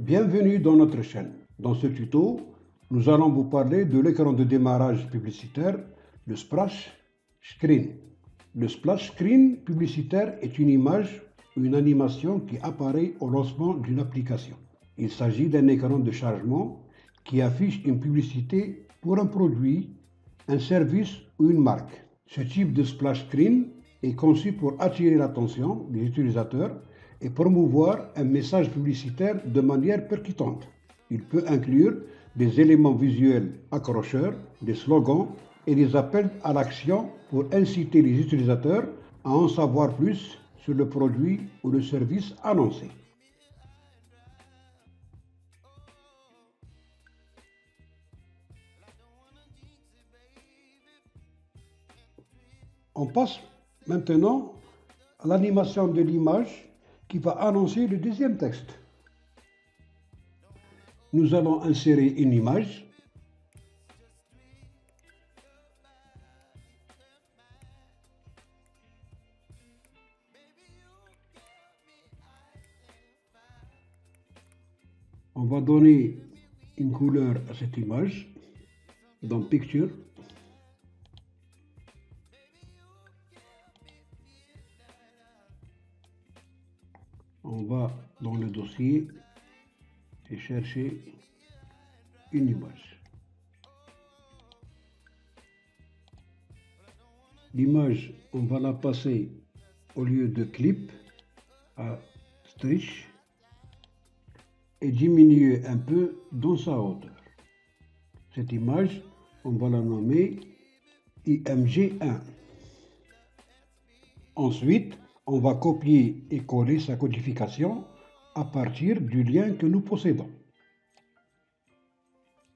Bienvenue dans notre chaîne. Dans ce tuto, nous allons vous parler de l'écran de démarrage publicitaire, le splash screen. Le splash screen publicitaire est une image ou une animation qui apparaît au lancement d'une application. Il s'agit d'un écran de chargement qui affiche une publicité pour un produit, un service ou une marque. Ce type de splash screen est conçu pour attirer l'attention des utilisateurs et promouvoir un message publicitaire de manière percutante. Il peut inclure des éléments visuels accrocheurs, des slogans et des appels à l'action pour inciter les utilisateurs à en savoir plus sur le produit ou le service annoncé. On passe maintenant à l'animation de l'image qui va annoncer le deuxième texte. Nous allons insérer une image. On va donner une couleur à cette image dans Picture. On va dans le dossier et chercher une image. L'image, on va la passer au lieu de clip à stretch et diminuer un peu dans sa hauteur. Cette image, on va la nommer IMG1. Ensuite, on va copier et coller sa codification à partir du lien que nous possédons.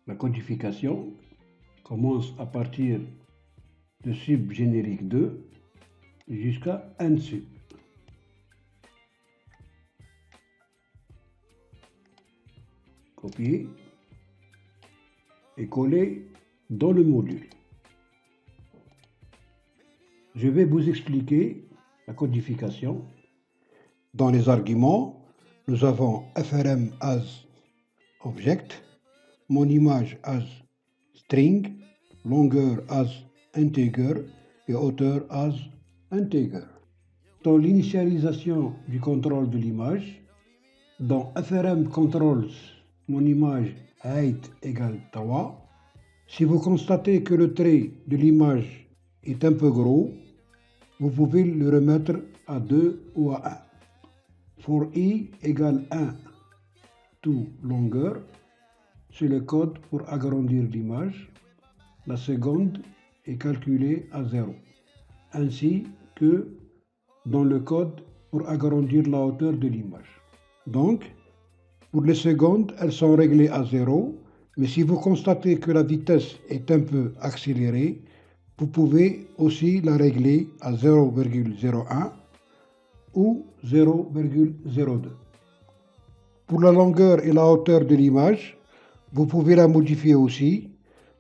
La codification commence à partir de sub générique 2 jusqu'à nsub. Copier et coller dans le module. Je vais vous expliquer la codification. Dans les arguments, nous avons frm as object, mon image as string, longueur as integer et hauteur as integer. Dans l'initialisation du contrôle de l'image, dans frm controls, mon image height égale 3. Si vous constatez que le trait de l'image est un peu gros, vous pouvez le remettre à 2 ou à 1. For i égale 1 to longueur, c'est le code pour agrandir l'image. La seconde est calculée à 0, ainsi que dans le code pour agrandir la hauteur de l'image. Donc, pour les secondes, elles sont réglées à 0, mais si vous constatez que la vitesse est un peu accélérée, vous pouvez aussi la régler à 0,01 ou 0,02. Pour la longueur et la hauteur de l'image, vous pouvez la modifier aussi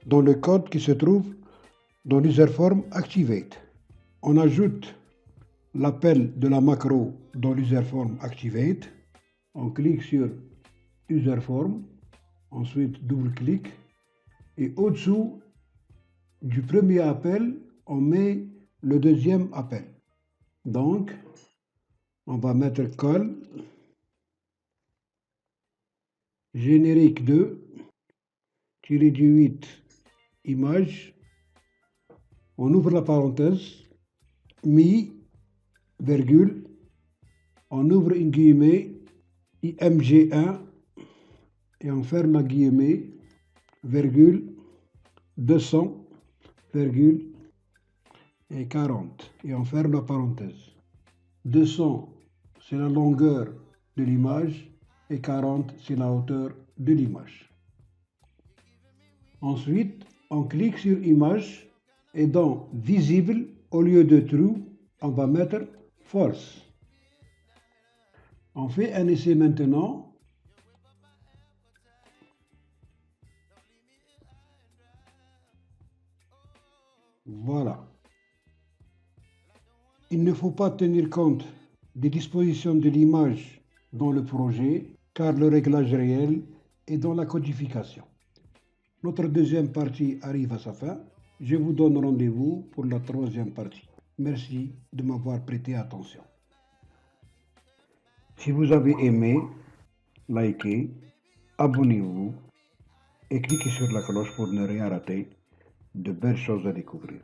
dans le code qui se trouve dans l'userform Activate. On ajoute l'appel de la macro dans l'userform Activate. On clique sur userform, ensuite double-clic et au-dessous du premier appel, on met le deuxième appel. Donc, on va mettre call générique 2 tiré du 8 image. On ouvre la parenthèse, mi, virgule, on ouvre une guillemets, IMG1 et on ferme la guillemets, virgule, 200, virgule, et 40. Et on ferme la parenthèse. 200, c'est la longueur de l'image et 40, c'est la hauteur de l'image. Ensuite, on clique sur image et dans visible, au lieu de true, on va mettre false. On fait un essai maintenant. Voilà. Il ne faut pas tenir compte des dispositions de l'image dans le projet. car le réglage réel est dans la codification. Notre deuxième partie arrive à sa fin. Je vous donne rendez-vous pour la troisième partie. Merci de m'avoir prêté attention. Si vous avez aimé, likez, abonnez-vous et cliquez sur la cloche pour ne rien rater de belles choses à découvrir.